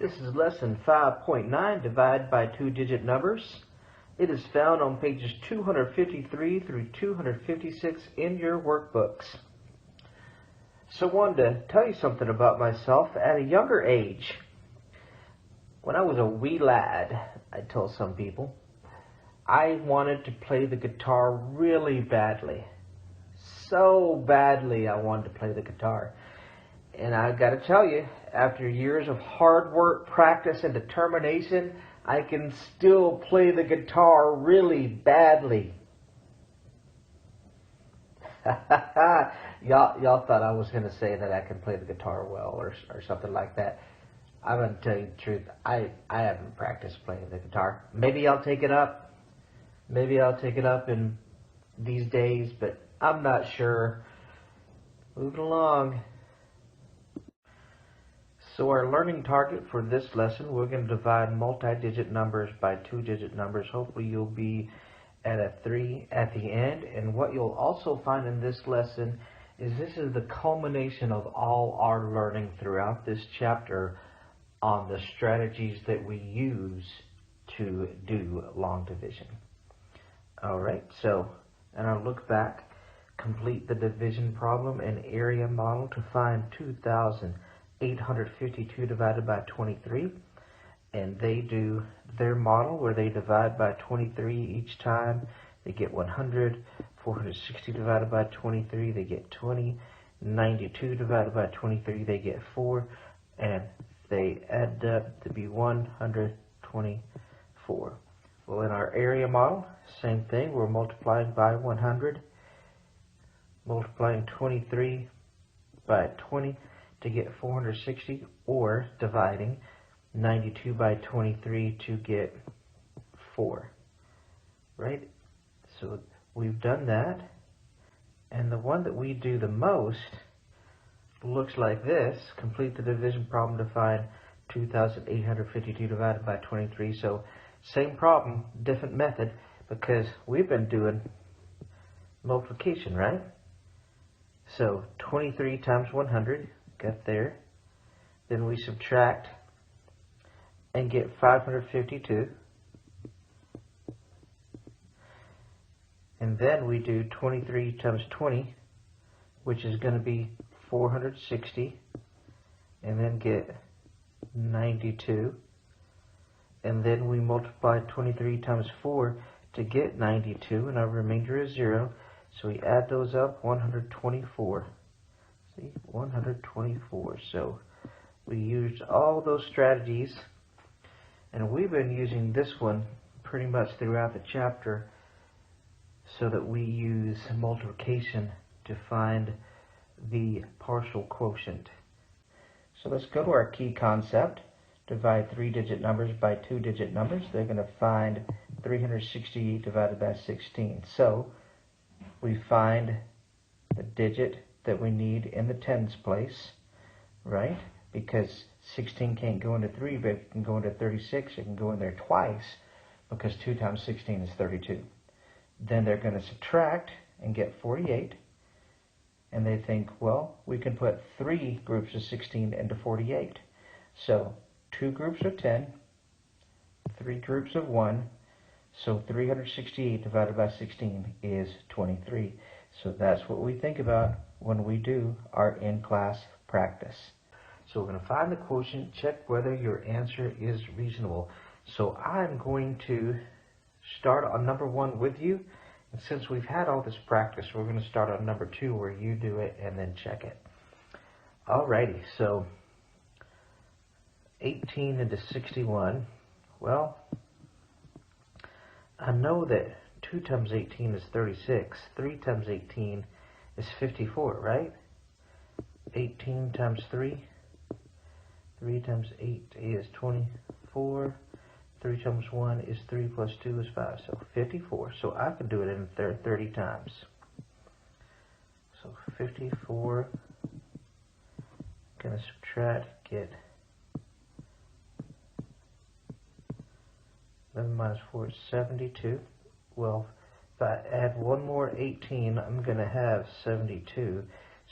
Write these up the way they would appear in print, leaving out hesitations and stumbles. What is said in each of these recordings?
This is lesson 5.9, divide by two-digit numbers. It is found on pages 253 through 256 in your workbooks. So I wanted to tell you something about myself at a younger age. When I was a wee lad, I told some people, I wanted to play the guitar really badly. So badly I wanted to play the guitar. And I got to tell you, after years of hard work, practice, and determination, I can still play the guitar really badly. Y'all thought I was going to say that I can play the guitar well or something like that. I'm going to tell you the truth. I haven't practiced playing the guitar. Maybe I'll take it up. Maybe I'll take it up in these days, but I'm not sure. Moving along. So our learning target for this lesson, we're going to divide multi-digit numbers by two-digit numbers. Hopefully you'll be at a 3 at the end. And what you'll also find in this lesson is this is the culmination of all our learning throughout this chapter on the strategies that we use to do long division. Alright, so, and I'll look back, complete the division problem and area model to find 2,852 divided by 23, and they do their model where they divide by 23 each time. They get 100, 460 divided by 23, they get 20, 92 divided by 23, they get 4, and they add up to be 124. Well, in our area model, same thing. We're multiplying by 100, multiplying 23 by 20 to get 460, or dividing 92 by 23 to get 4. Right? So we've done that. And the one that we do the most looks like this. Complete the division problem to find 2,852 divided by 23. So same problem, different method, because we've been doing multiplication, right? So 23 times 100, got there. Then we subtract and get 552. And then we do 23 times 20, which is going to be 460, and then get 92. And then we multiply 23 times 4 to get 92, and our remainder is 0. So we add those up, 124. See, 124. So we used all those strategies, and we've been using this one pretty much throughout the chapter, so that we use multiplication to find the partial quotient. So let's go to our key concept. Divide three-digit numbers by two-digit numbers. They're going to find 368 divided by 16. So we find the digit that we need in the tens place, right? Because 16 can't go into 3, but it can go into 36. It can go in there twice, because 2 times 16 is 32. Then they're going to subtract and get 48. And they think, well, we can put 3 groups of 16 into 48. So 2 groups of 10, 3 groups of 1, so 368 divided by 16 is 23. So that's what we think about when we do our in-class practice. So we're going to find the quotient, check whether your answer is reasonable. So I'm going to start on number 1 with you. And since we've had all this practice, we're going to start on number 2 where you do it and then check it. Alrighty, so 18 into 61. Well, I know that 2 times 18 is 36. 3 times 18 is 54, right? 18 times 3. 3 times 8 is 24. 3 times 1 is 3 plus 2 is 5. So 54. So I can do it in 30 times. So 54. Going to subtract, get 11 minus 4 is 72. Well, if I add one more 18, I'm going to have 72.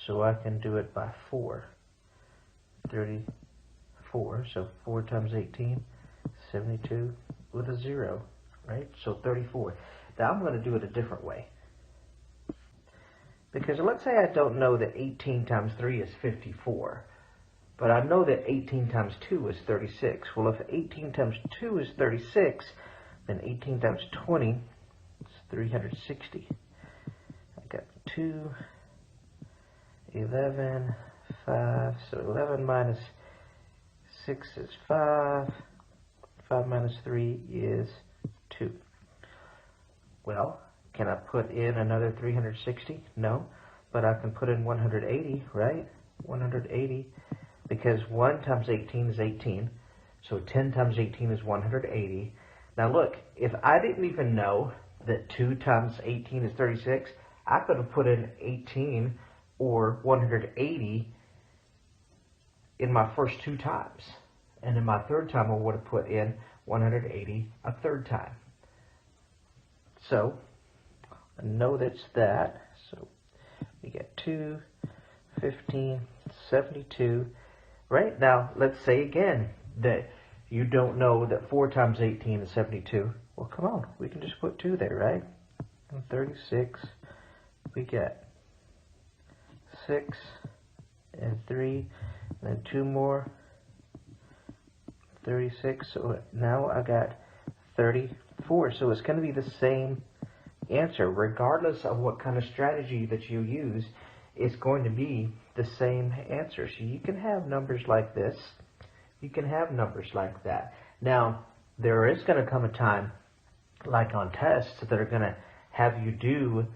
So I can do it by 4. 34. 34. So 4 times 18, 72 with a 0, right? So 34. Now I'm going to do it a different way. Because let's say I don't know that 18 times 3 is 54. But I know that 18 times 2 is 36. Well, if 18 times 2 is 36, then 18 times 20 is 360. I got 2, 11, 5. So 11 minus 6 is 5. 5 minus 3 is 2. Well, can I put in another 360? No. But I can put in 180, right? 180. Because 1 times 18 is 18. So 10 times 18 is 180. Now look, if I didn't even know that 2 times 18 is 36, I could have put in 18 or 180 in my first 2 times. And in my third time, I would have put in 180 a third time. So I know that's that. So we get 2, 15, 72. Right now, let's say again that you don't know that 4 times 18 is 72. Well, come on, we can just put 2 there, right? And 36, we get 6 and 3, and then 2 more, 36. So now I got 34. So it's going to be the same answer, regardless of what kind of strategy that you use. It's going to be the same answer. So you can have numbers like this. You can have numbers like that. Now, there is going to come a time, like on tests, that are going to have you do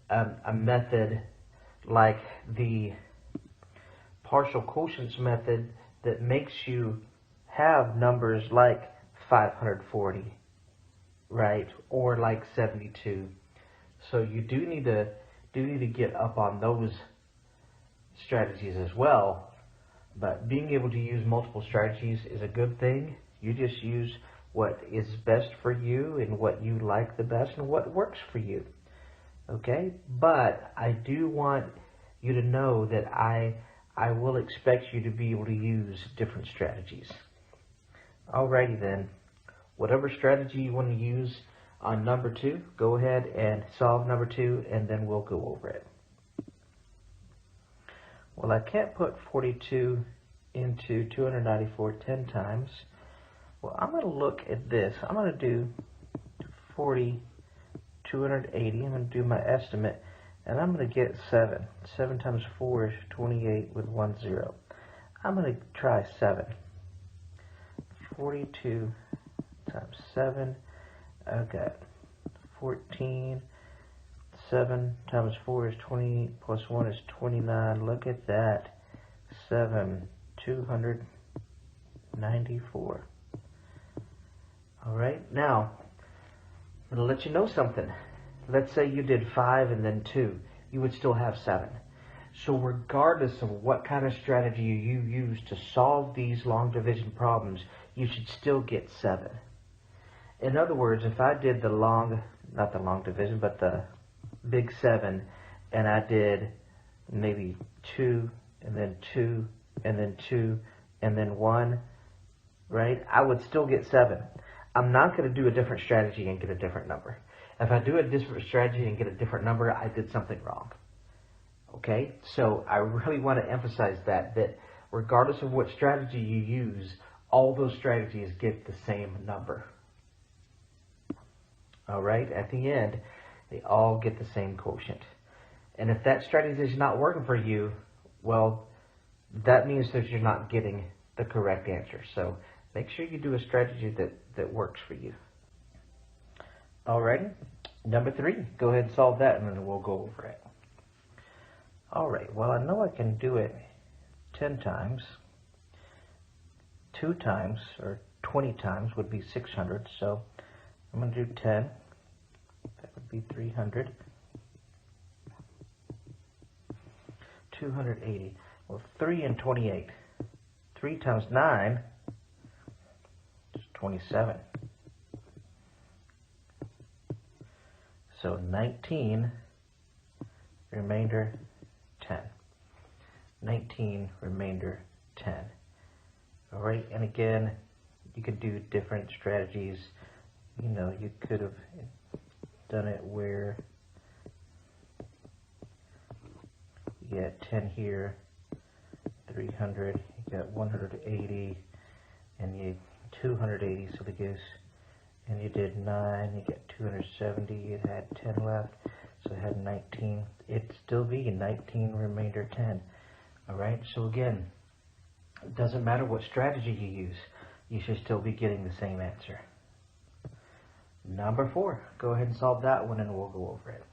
a method like the partial quotients method that makes you have numbers like 540, right? Or like 72. So you do need to get up on those strategies as well. But being able to use multiple strategies is a good thing. You just use what is best for you and what you like the best and what works for you. Okay? But I do want you to know that I will expect you to be able to use different strategies. Alrighty then. Whatever strategy you want to use on number 2, go ahead and solve number 2, and then we'll go over it. Well, I can't put 42 into 294 10 times. Well, I'm going to look at this. I'm going to do 40, 280. I'm going to do my estimate, and I'm going to get 7. 7 times 4 is 28 with 1 0. I'm going to try 7. 42 times 7. I've got 14. 7 times 4 is 20, plus 1 is 29. Look at that. 7, 294. Alright, now, I'm going to let you know something. Let's say you did 5 and then 2. You would still have 7. So regardless of what kind of strategy you use to solve these long division problems, you should still get 7. In other words, if I did the not the long division, but the big 7, and I did maybe 2, and then 2, and then 2, and then 1, right? I would still get 7. I'm not going to do a different strategy and get a different number. If I do a different strategy and get a different number, I did something wrong. Okay? So I really want to emphasize that regardless of what strategy you use, all those strategies get the same number. Alright? At the end, they all get the same quotient. And if that strategy is not working for you, well, that means that you're not getting the correct answer. So make sure you do a strategy that works for you. Alrighty, number 3. Go ahead and solve that, and then we'll go over it. Alright, well, I know I can do it 10 times. 2 times, or 20 times, would be 600. So I'm going to do 10. That would be 300. 280. Well, 3 and 28. 3 times 9 is 27. So 19, remainder 10. 19, remainder 10. All right, and again, you could do different strategies. You know, you could have done it where you get 10 here, 300, you got 180, and you 280, so the goose, and you did 9, you get 270, you had 10 left, so it had 19. It'd still be 19 remainder 10. All right, so again, it doesn't matter what strategy you use, you should still be getting the same answer. Number 4, go ahead and solve that one and we'll go over it.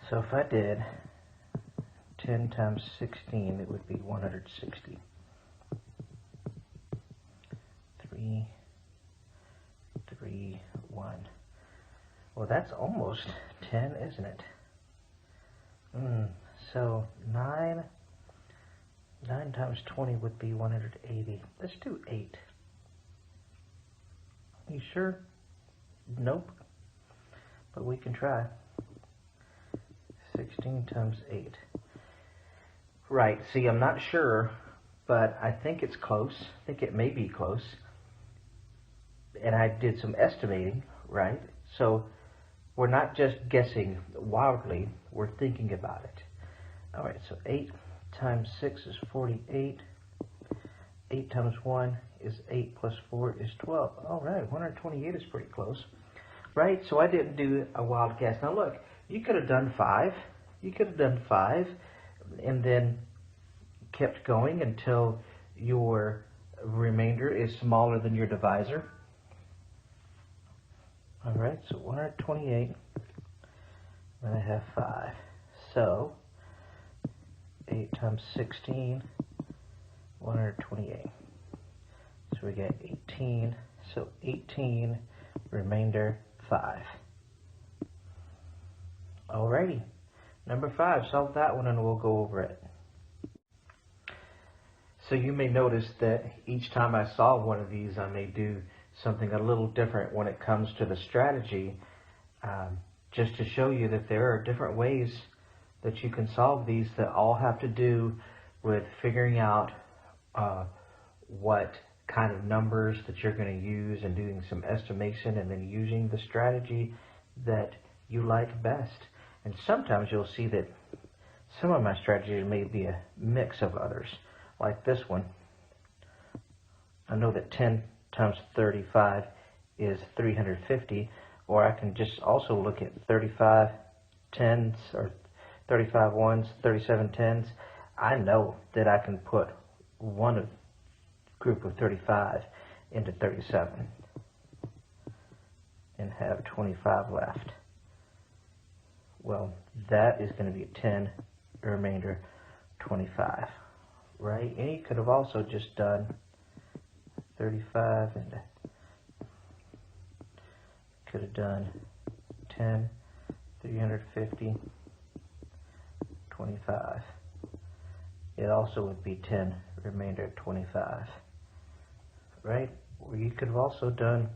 So if I did 10 times 16, it would be 160. 3, 3, 1. Well, that's almost 10, isn't it? So 9 times 20 would be 180. Let's do 8. You sure? Nope. But we can try. 16 times 8. Right, see, I'm not sure, but I think it's close. I think it may be close. And I did some estimating, right? So we're not just guessing wildly, we're thinking about it. All right, so 8 times 6 is 48. 8 times 1 is 8 plus 4 is 12. All right, 128 is pretty close, right? So I didn't do a wild guess. Now look, you could have done 5. You could have done 5 and then kept going until your remainder is smaller than your divisor. All right, so 128, then I have 5. So 8 times 16, 128. So we get 18, so 18, remainder 5. Alrighty, number 5, solve that one and we'll go over it. So you may notice that each time I solve one of these, I may do something a little different when it comes to the strategy, just to show you that there are different ways that you can solve these that all have to do with figuring out what kind of numbers that you're going to use and doing some estimation and then using the strategy that you like best. And sometimes you'll see that some of my strategies may be a mix of others, like this one. I know that 10 times 35 is 350, or I can just also look at 35 tens or 35 ones, 37 tens. I know that I can put one group of 35 into 37 and have 25 left. Well, that is going to be a 10, remainder 25, right? And you could have also just done 35 and could have done 10, 350, 25. It also would be 10, remainder 25, right? Or you could have also done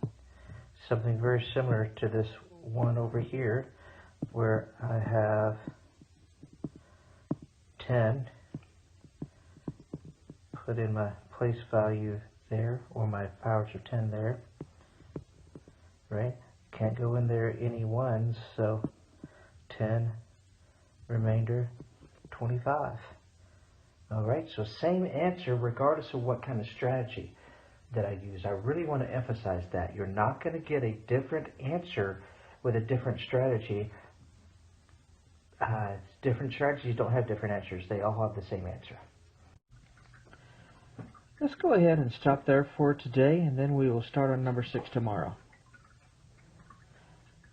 something very similar to this one over here, where I have 10, put in my place value there, or my powers of 10 there, right? Can't go in there any ones, so 10, remainder 25. All right, so same answer regardless of what kind of strategy that I use. I really want to emphasize that. You're not going to get a different answer with a different strategy. Different strategies don't have different answers. They all have the same answer. Let's go ahead and stop there for today, and then we will start on number 6 tomorrow.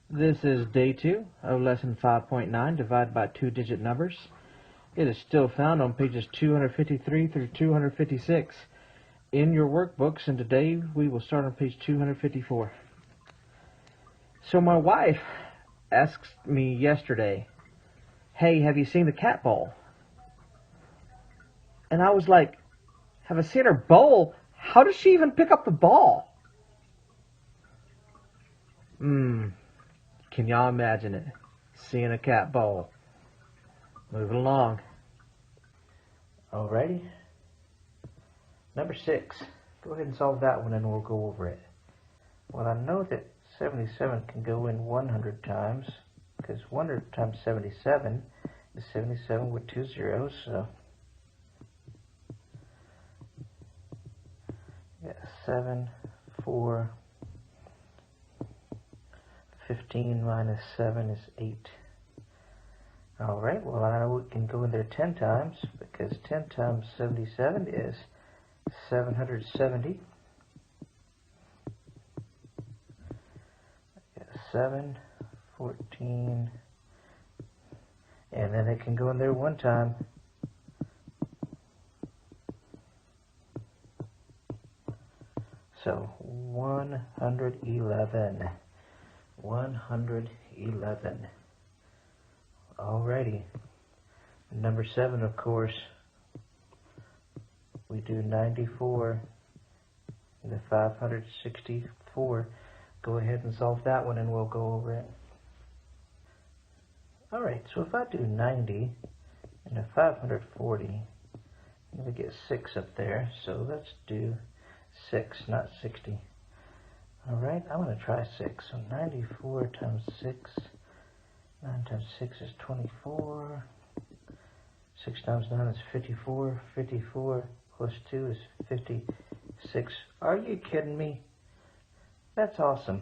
This is day 2 of lesson 5.9, divide by 2-digit numbers. It is still found on pages 253 through 256 in your workbooks, and today we will start on page 254. So my wife asked me yesterday, "Hey, have you seen the cat bowl?" And I was like, have I seen her bowl? How does she even pick up the ball? Can y'all imagine it? Seeing a cat bowl. Moving along. Alrighty. Number 6. Go ahead and solve that one and we'll go over it. Well, I know that 77 can go in 100 times, because 100 times 77 is 77 with 2 zeros, so yeah, 7, 4, 15 minus 7 is 8. Alright, well I know it can go in there 10 times, because 10 times 77 is 770. 7, 14, and then it can go in there one time. So 111. 111. Alrighty. Number 7, of course, we do 94 and the 564. Go ahead and solve that one and we'll go over it. Alright, so if I do 90 and a 540, I'm going to get 6 up there, so let's do 6, not 60. Alright, I'm going to try 6. So 94 times 6, 9 times 6 is 24, 6 times 9 is 54, 54 plus 2 is 56. Are you kidding me? That's awesome.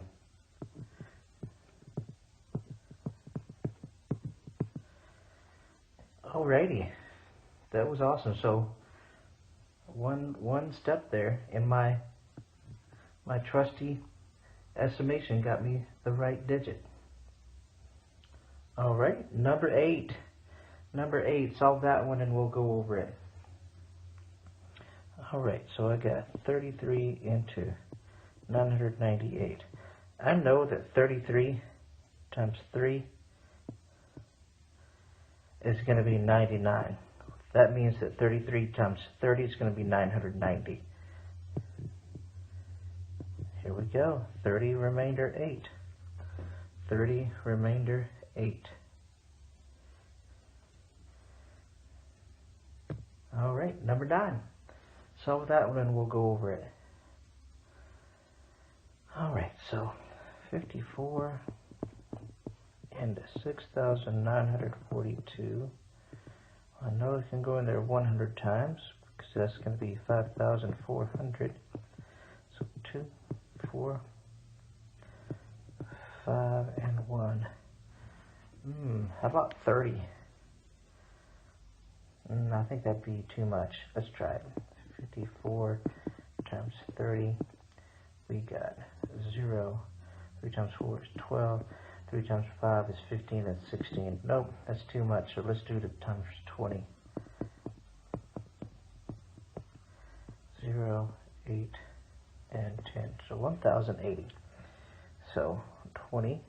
Alrighty, that was awesome. So one step there, and my trusty estimation got me the right digit. Alright, number 8. Number 8, solve that one and we'll go over it. Alright, so I got 33 into 998. I know that 33 times 3 is going to be 99. That means that 33 times 30 is going to be 990. Here we go. 30 remainder 8. 30 remainder 8. Alright, number 9. Solve that one and we'll go over it. Alright, so 54 and 6,942. I know it can go in there 100 times, because that's going to be 5,400. So 2, 4, 5, and 1. How about 30? I think that'd be too much. Let's try it. 54 times 30. We got 0. 3 times 4 is 12. 3 times 5 is 15. That's 16. Nope, that's too much. So let's do it times 20. 0, 8, and 10. So 1,080. So 20.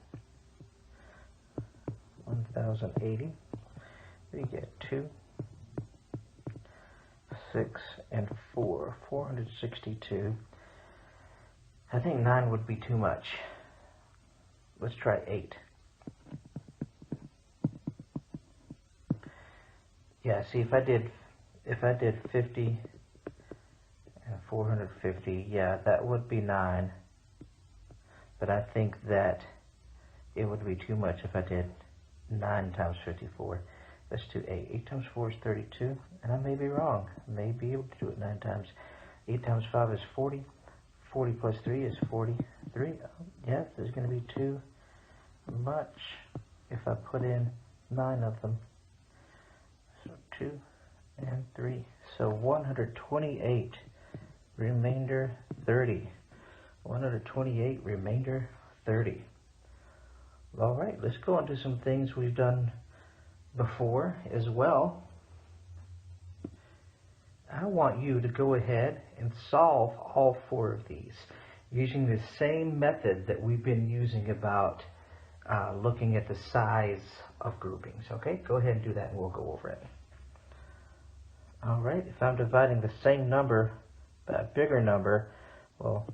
1,080. We get 2, 6, and 4. 462. I think 9 would be too much. Let's try 8. Yeah, see, if I did 50 and 450, yeah, that would be 9. But I think that it would be too much if I did 9 times 54. Let's do 8. 8 times 4 is 32, and I may be wrong. I may be able to do it 9 times. 8 times 5 is 40. 40 plus 3 is 43. Yeah, there's going to be too much if I put in 9 of them. So 2 and 3. So 128, remainder 30. 128, remainder 30. Alright, let's go on to some things we've done before as well. I want you to go ahead and solve all 4 of these using the same method that we've been using about looking at the size of groupings. Okay, go ahead and do that and we'll go over it. Alright, if I'm dividing the same number by a bigger number, well,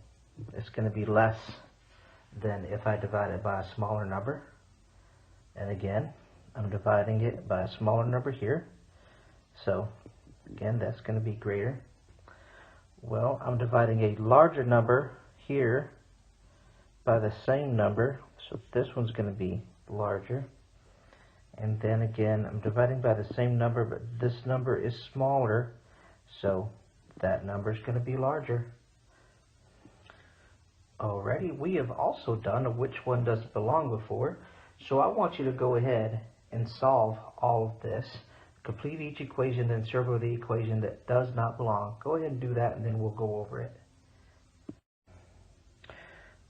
it's going to be less than if I divide it by a smaller number. And again, I'm dividing it by a smaller number here. So again, that's going to be greater. Well, I'm dividing a larger number here by the same number, so this one's going to be larger. And then again, I'm dividing by the same number, but this number is smaller, so that number is going to be larger. Alrighty, we have also done a which one does it belong before, so I want you to go ahead and solve all of this. Complete each equation, then circle the equation that does not belong. Go ahead and do that, and then we'll go over it.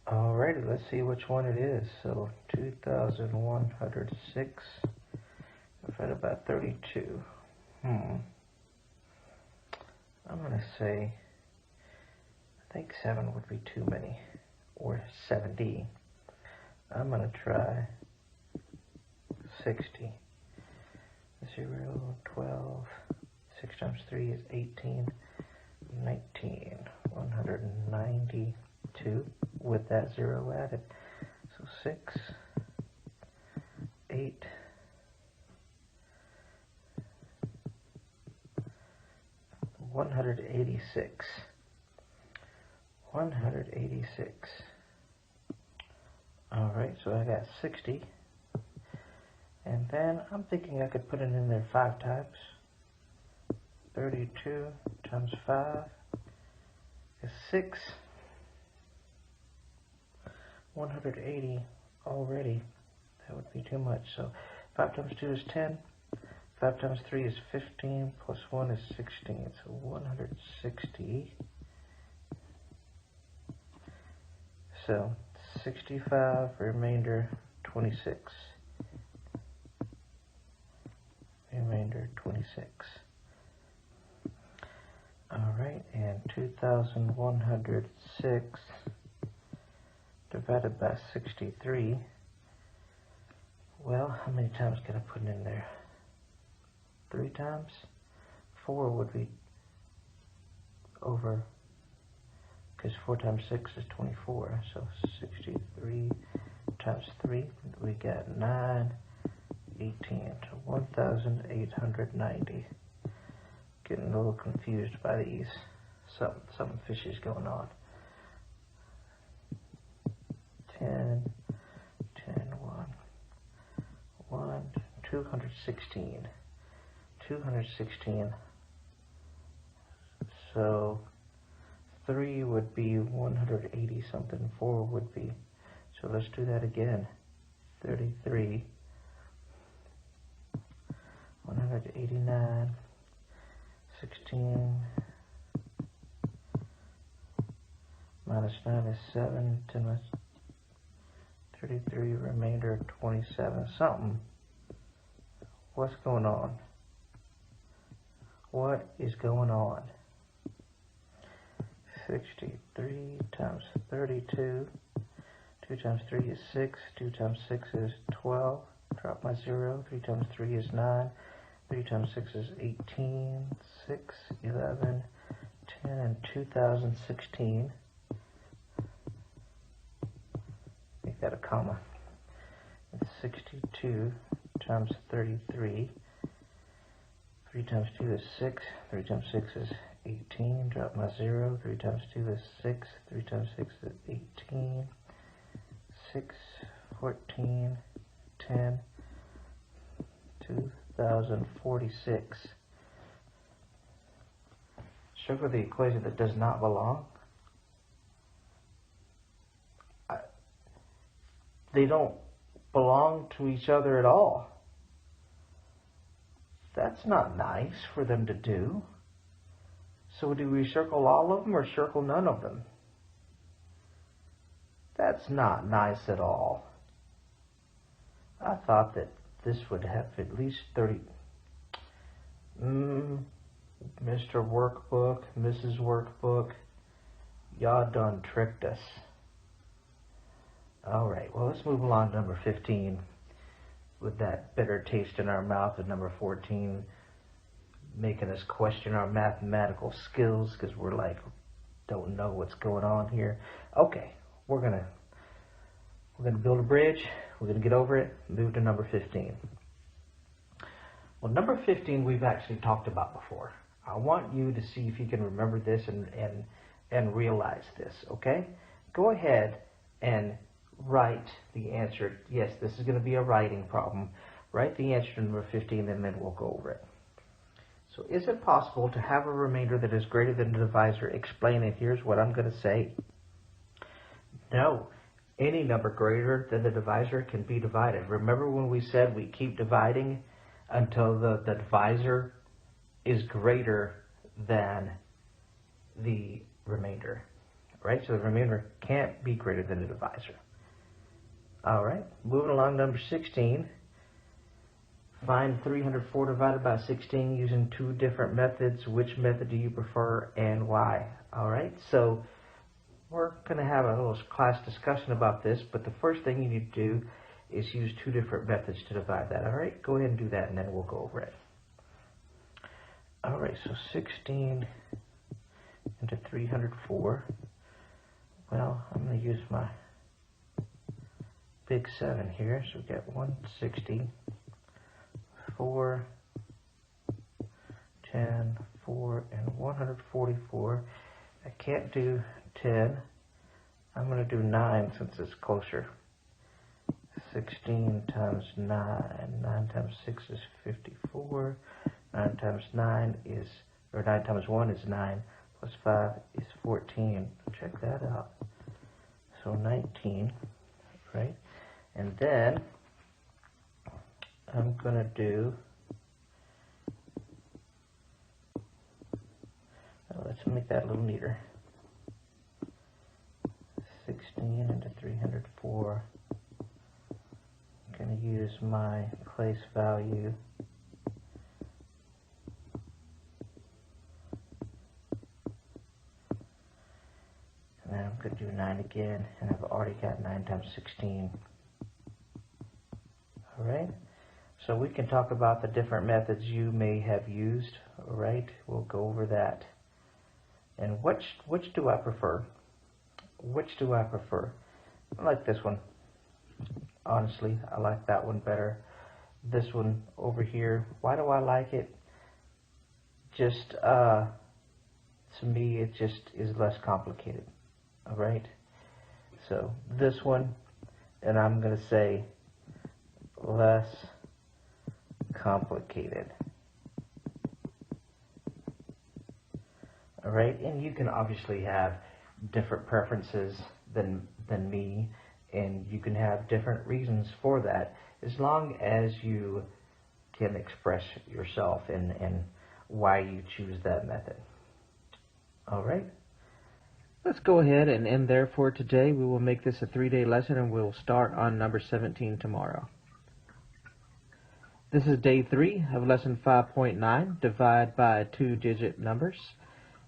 Alrighty, let's see which one it is. So 2,106 divided by 32. I'm going to say, I think 7 would be too many, or 70. I'm going to try 60. 0, 12, 6 times 3 is 18, 19, 192 with that 0 added. So 6, 8, 186. 186. Alright, so I got 60. And then I'm thinking I could put it in there 5 times. 32 times 5 is 6. 180 already. That would be too much. So 5 times 2 is 10. 5 times 3 is 15. Plus 1 is 16. So 160. So 65, remainder 26. Remainder 26. Alright, and 2,106 divided by 63. Well, how many times can I put it in there? 3 times? 4 would be over, because 4 times 6 is 24. So 63 times 3, we got 9. 18 to 1,890. Getting a little confused by these. Something fishy is going on. 10, 1, 216. 216. So 3 would be 180 something. 4 would be. So let's do that again. 33. 189, 16, minus 9 is 7, 10 minus 33, remainder 27, something. What's going on? What is going on? 63 times 32, 2 times 3 is 6, 2 times 6 is 12, drop my 0, 3 times 3 is 9, 3 times 6 is 18, 6, 11, 10, and 2016. Make that a comma. It's 62 times 33. 3 times 2 is 6. 3 times 6 is 18. Drop my 0. 3 times 2 is 6. 3 times 6 is 18. 6, 14, 10, 2,046. Circle the equation that does not belong. They don't belong to each other at all. That's not nice for them to do. So do we circle all of them or circle none of them? That's not nice at all. I thought that this would have at least 30. Mr. Workbook, Mrs. Workbook, y'all done tricked us. Alright, well, let's move along to number 15 with that bitter taste in our mouth, and number 14 making us question our mathematical skills because we're like, don't know what's going on here. Okay, we're gonna build a bridge. We're gonna get over it. Move to number 15. Well, number 15 we've actually talked about before. I want you to see if you can remember this and realize this, okay? Go ahead and write the answer. Yes, this is going to be a writing problem. Write the answer to number 15, and then we'll go over it. So is it possible to have a remainder that is greater than the divisor? Explain it. Here's what I'm going to say. No. Any number greater than the divisor can be divided. Remember when we said we keep dividing until the divisor is greater than the remainder, right? So the remainder can't be greater than the divisor. All right, moving along, number 16. Find 304 divided by 16 using two different methods. Which method do you prefer and why? All right, so we're going to have a little class discussion about this, but the first thing you need to do is use two different methods to divide that. All right, go ahead and do that, and then we'll go over it. All right, so 16 into 304. Well, I'm going to use my big 7 here. So we got 160, 4, 10, 4, and 144. I can't do 10. I'm going to do 9 since it's closer. 16 times 9. 9 times 6 is 54. 9 times 9 is, or 9 times 1 is 9. Plus 5 is 14. Check that out. So 19, right? And then I'm going to do, let's make that a little neater. 16 into 304. I'm going to use my place value. And then I'm going to do 9 again, and I've already got 9 times 16. Alright, so we can talk about the different methods you may have used. Alright, we'll go over that. And which do I prefer? Which do I prefer? I like this one. Honestly, I like that one better. This one over here, why do I like it? Just, to me, it just is less complicated. Alright, so this one, and I'm going to say less complicated. Alright, and you can obviously have different preferences than me, and you can have different reasons for that, as long as you can express yourself and why you choose that method. Alright, let's go ahead and end there for today. We will make this a 3-day lesson, and we'll start on number 17 tomorrow. This is day 3 of lesson 5.9, divide by 2-digit numbers.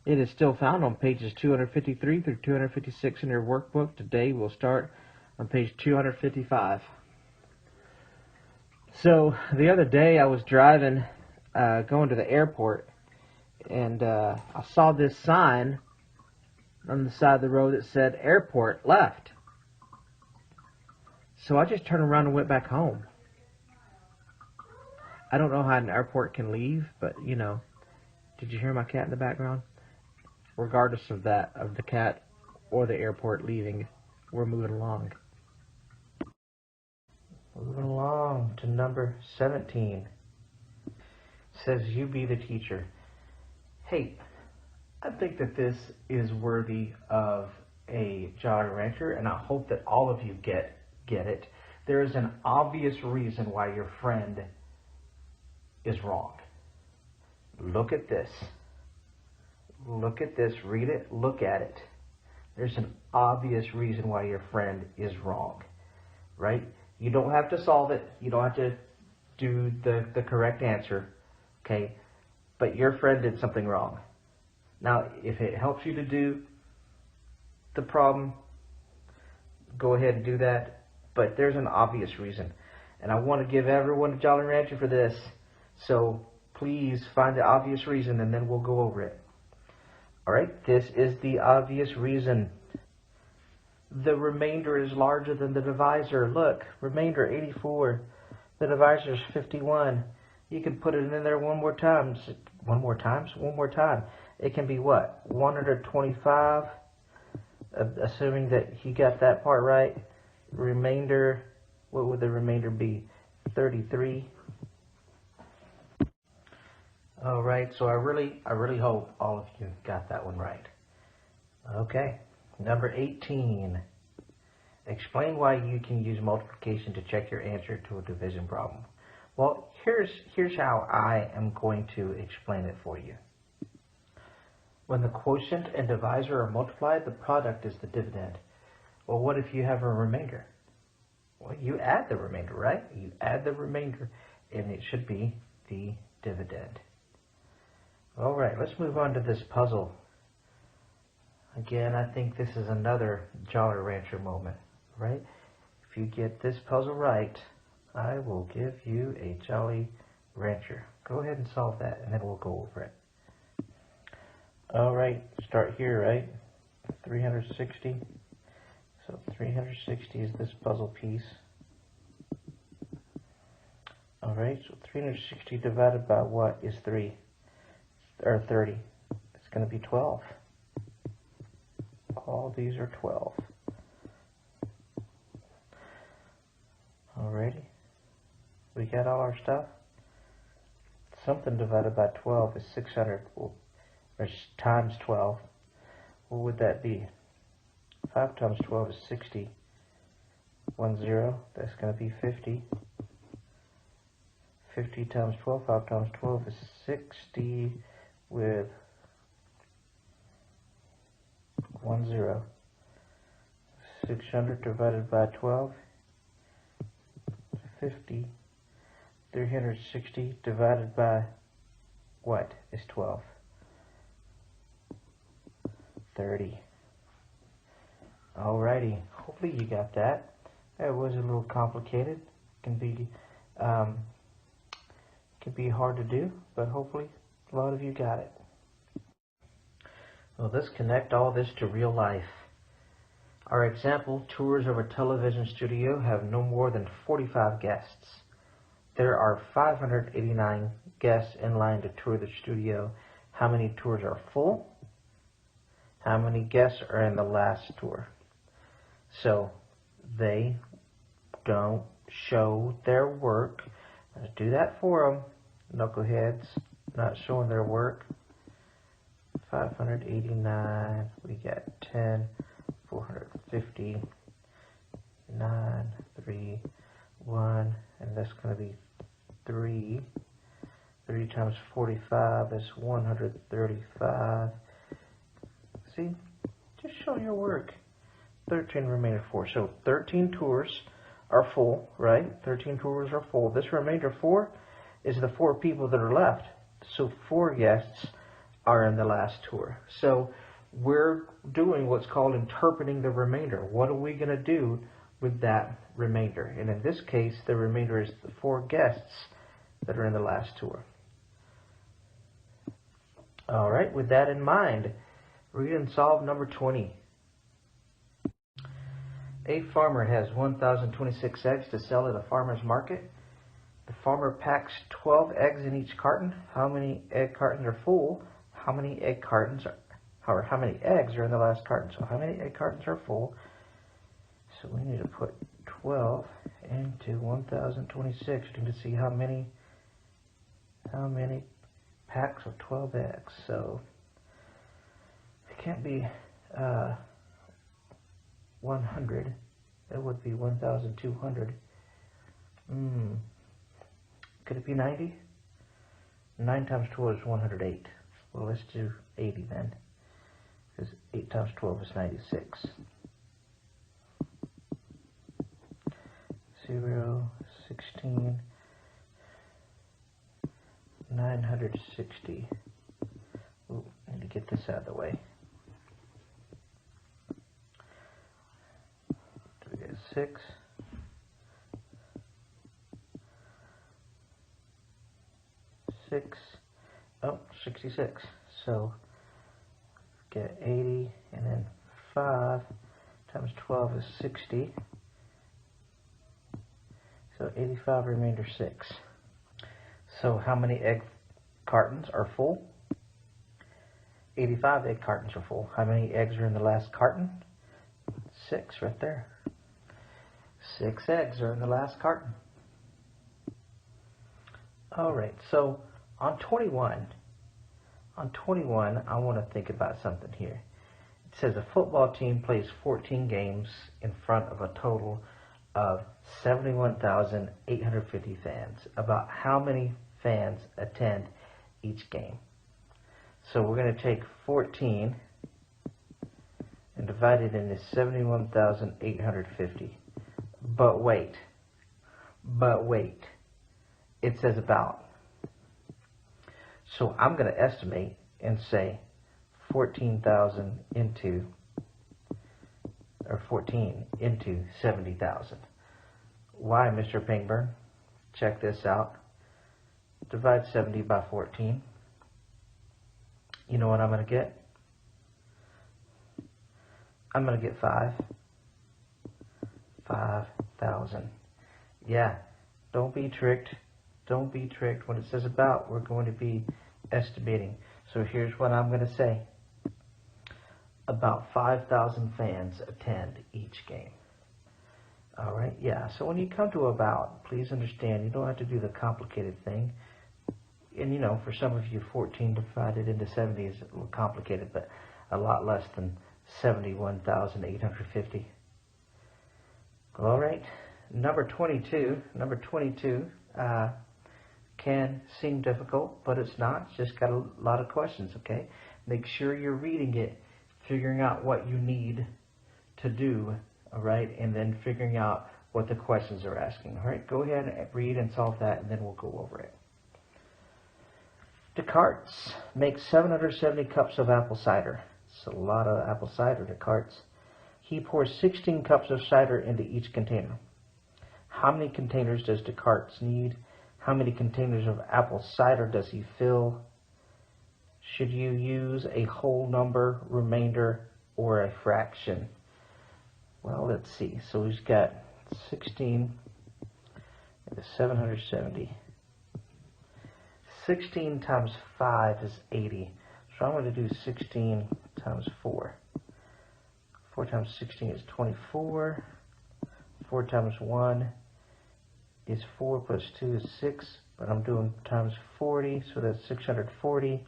It is still found on pages 253 through 256 in your workbook. Today we'll start on page 255. So the other day I was driving, going to the airport, and I saw this sign on the side of the road that said airport left. So I just turned around and went back home. I don't know how an airport can leave, but you know, did you hear my cat in the background? Regardless of that, of the cat or the airport leaving, we're moving along. Moving along to number 17. It says, you be the teacher. Hey, I think that this is worthy of a Jolly Rancher, and I hope that all of you get it. There is an obvious reason why your friend is wrong. Look at this. Look at this. Read it. Look at it. There's an obvious reason why your friend is wrong, right? You don't have to solve it. You don't have to do the correct answer, okay? But your friend did something wrong. Now, if it helps you to do the problem, go ahead and do that. But there's an obvious reason. And I want to give everyone a Jolly Rancher for this. So please find the obvious reason, and then we'll go over it. Alright, this is the obvious reason. The remainder is larger than the divisor. Look, remainder 84. The divisor is 51. You can put it in there one more time. One more time. It can be what? 125, assuming that he got that part right. Remainder, what would the remainder be? 33. All right, so I really hope all of you got that one right. Okay, number 18. Explain why you can use multiplication to check your answer to a division problem. Well, here's how I am going to explain it for you. When the quotient and divisor are multiplied, the product is the dividend. Well, what if you have a remainder? Well, you add the remainder, right? You add the remainder, and it should be the dividend. All right, let's move on to this puzzle. Again, I think this is another Jolly Rancher moment, right? If you get this puzzle right, I will give you a Jolly Rancher. Go ahead and solve that, and then we'll go over it. All right, start here, right? 360. So 360 is this puzzle piece. All right, so 360 divided by what is 3? Or 30? It's going to be 12. All these are 12. Alrighty. We got all our stuff. Something divided by 12 is 600. Or times 12. What would that be? 5 times 12 is 60. 1 0. That's going to be 50. 50 times 12. 5 times 12 is 60 with 1 0. 600 divided by 12. 50. 360 divided by what is 12? 30. Alrighty, hopefully you got that. It was a little complicated. Can be hard to do, but hopefully a lot of you got it. Well, let's connect all this to real life. Our example, tours of a television studio have no more than 45 guests. There are 589 guests in line to tour the studio. How many tours are full? How many guests are in the last tour? So they don't show their work. Let's do that for them. Knuckleheads, not showing their work. 589, we got 10, 450, 9, 3, 1, and that's going to be 3. 3 times 45 is 135. See, just show your work. 13 remainder 4. So 13 tours are full, right? 13 tours are full. This remainder 4 is the 4 people that are left. So 4 guests are in the last tour. So we're doing what's called interpreting the remainder. What are we going to do with that remainder? And in this case, the remainder is the 4 guests that are in the last tour. All right, with that in mind, read and solve number 20. A farmer has 1,026 eggs to sell at a farmer's market. The farmer packs 12 eggs in each carton. How many egg cartons are full? How many egg cartons or how many eggs are in the last carton? So how many egg cartons are full? So we need to put 12 into 1,026. We need to see how many packs of 12 eggs. So it can't be 100. That would be 1,200. Could it be 90? 9 times 12 is 108. Well, let's do 80 then, because 8 times 12 is 96. 0, 16, 960. Ooh, I need to get this out of the way. Do we get 6? 6. Oh, 66. So get 80, and then 5 times 12 is 60. So 85 remainder 6. So how many egg cartons are full? 85 egg cartons are full. How many eggs are in the last carton? 6 right there. 6 eggs are in the last carton. Alright, so on 21, I want to think about something here. It says a football team plays 14 games in front of a total of 71,850 fans. About how many fans attend each game? So we're going to take 14 and divide it into 71,850. But wait. It says about. So I'm going to estimate and say 14,000 into, or 14 into 70,000. Why, Mr. Pingburn? Check this out. Divide 70 by 14. You know what I'm going to get? I'm going to get 5,000. Yeah, don't be tricked. Don't be tricked. When it says about, we're going to be estimating. So here's what I'm going to say. About 5,000 fans attend each game. All right, yeah. So when you come to about, please understand, you don't have to do the complicated thing. And you know, for some of you, 14 divided into 70 is a little complicated, but a lot less than 71,850. All right, number 22 can seem difficult, but it's not. It's just got a lot of questions, okay? Make sure you're reading it, figuring out what you need to do, all right, and then figuring out what the questions are asking. All right, go ahead and read and solve that, and then we'll go over it. Descartes makes 770 cups of apple cider. It's a lot of apple cider, Descartes. He pours 16 cups of cider into each container. How many containers does Descartes need? How many containers of apple cider does he fill? Should you use a whole number, remainder, or a fraction? Well, let's see. So he's got 16 into 770. 16 times 5 is 80. So I'm going to do 16 times 4. 4 times 16 is 24. 4 times 1 is 4 plus 2 is 6. But I'm doing times 40, so that's 640.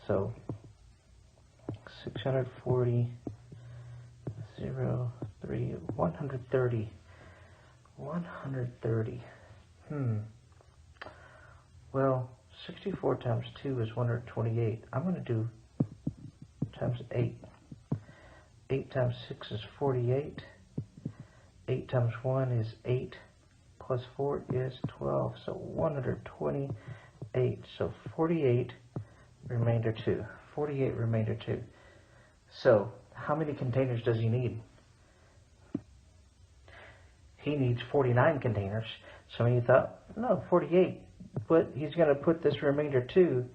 So 640, 0, 3, 130. 130. Well, 64 times 2 is 128. I'm going to do times 8. 8 times 6 is 48. 8 times 1 is 8. Plus 4 is 12. So 128. So 48 remainder 2. 48 remainder 2. So how many containers does he need? He needs 49 containers. Some of you thought, no, 48. But he's going to put this remainder 2,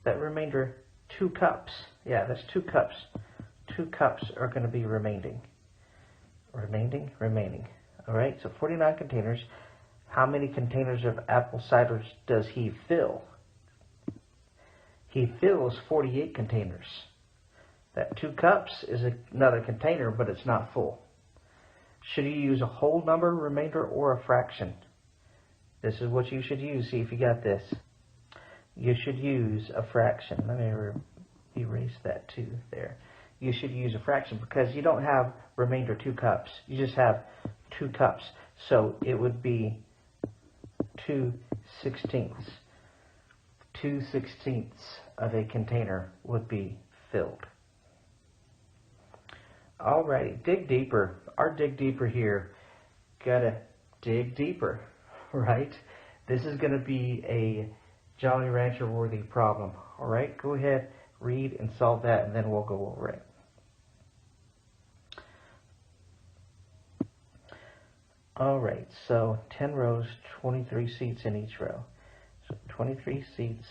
that remainder 2 cups. Yeah, that's 2 cups. 2 cups are going to be remaining. Remaining. All right, so 49 containers. How many containers of apple cider does he fill? He fills 48 containers. That 2 cups is another container, but it's not full. Should you use a whole number, remainder, or a fraction? This is what you should use. See if you got this. You should use a fraction. Let me erase that 2 there. You should use a fraction because you don't have remainder 2 cups. You just have 2 cups. So it would be 2/16. 2/16 of a container would be filled. Alrighty, dig deeper. Our dig deeper here. Gotta dig deeper, right? This is going to be a Jolly Rancher worthy problem. Alright, go ahead, read and solve that, and then we'll go over it. Alright, so 10 rows, 23 seats in each row. So 23 seats,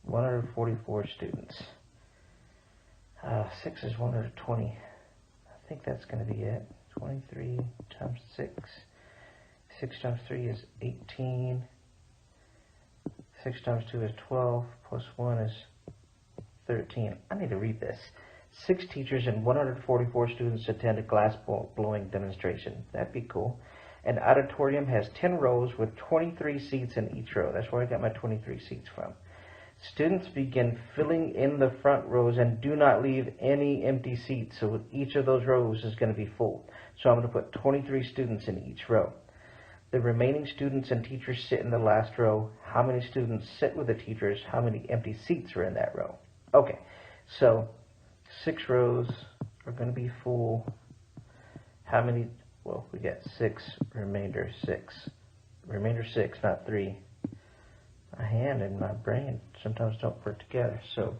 144 students. 6 is 120. I think that's going to be it. 23 times 6. 6 times 3 is 18. 6 times 2 is 12, plus 1 is 13. I need to read this. 6 teachers and 144 students attend a glass blowing demonstration. That'd be cool. An auditorium has 10 rows with 23 seats in each row. That's where I got my 23 seats from. Students begin filling in the front rows and do not leave any empty seats. So each of those rows is going to be full. So I'm going to put 23 students in each row. The remaining students and teachers sit in the last row. How many students sit with the teachers? How many empty seats are in that row? Okay, so 6 rows are going to be full. How many? Well, we got 6, remainder 6. Remainder 6, not 3. My hand and my brain sometimes don't work together. So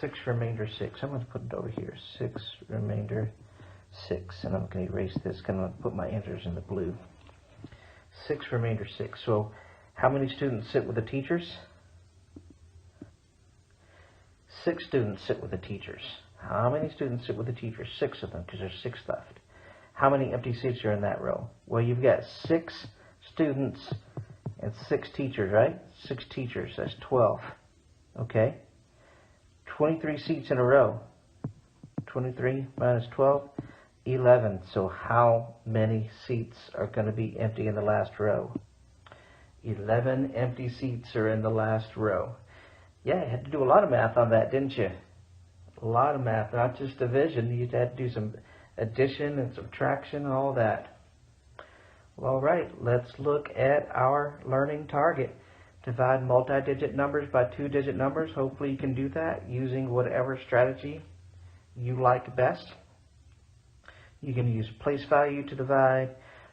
6, remainder 6. I'm going to put it over here. 6, remainder 6. And I'm going to erase this because I'm going to put my enters in the blue. 6, remainder 6. So how many students sit with the teachers? 6 students sit with the teachers. How many students sit with the teachers? 6 of them, because there's 6 left. How many empty seats are in that row? Well, you've got 6 students and 6 teachers, right? 6 teachers, that's 12. Okay? 23 seats in a row. 23 minus 12, 11. So how many seats are going to be empty in the last row? 11 empty seats are in the last row. Yeah, you had to do a lot of math on that, didn't you? A lot of math, not just division. You had to do some addition and subtraction and all that. Well, all right, let's look at our learning target. Divide multi-digit numbers by 2-digit numbers. Hopefully you can do that using whatever strategy you like best. You can use place value to divide.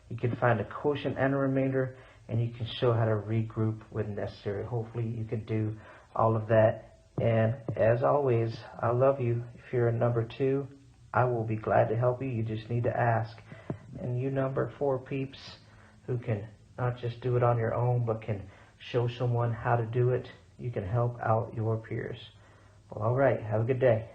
You can find a quotient and a remainder, and you can show how to regroup when necessary. Hopefully you can do all of that. And as always, I love you. If you're a number 2, I will be glad to help you. You just need to ask. And you number 4 peeps who can not just do it on your own, but can show someone how to do it, you can help out your peers. Well, all right. Have a good day.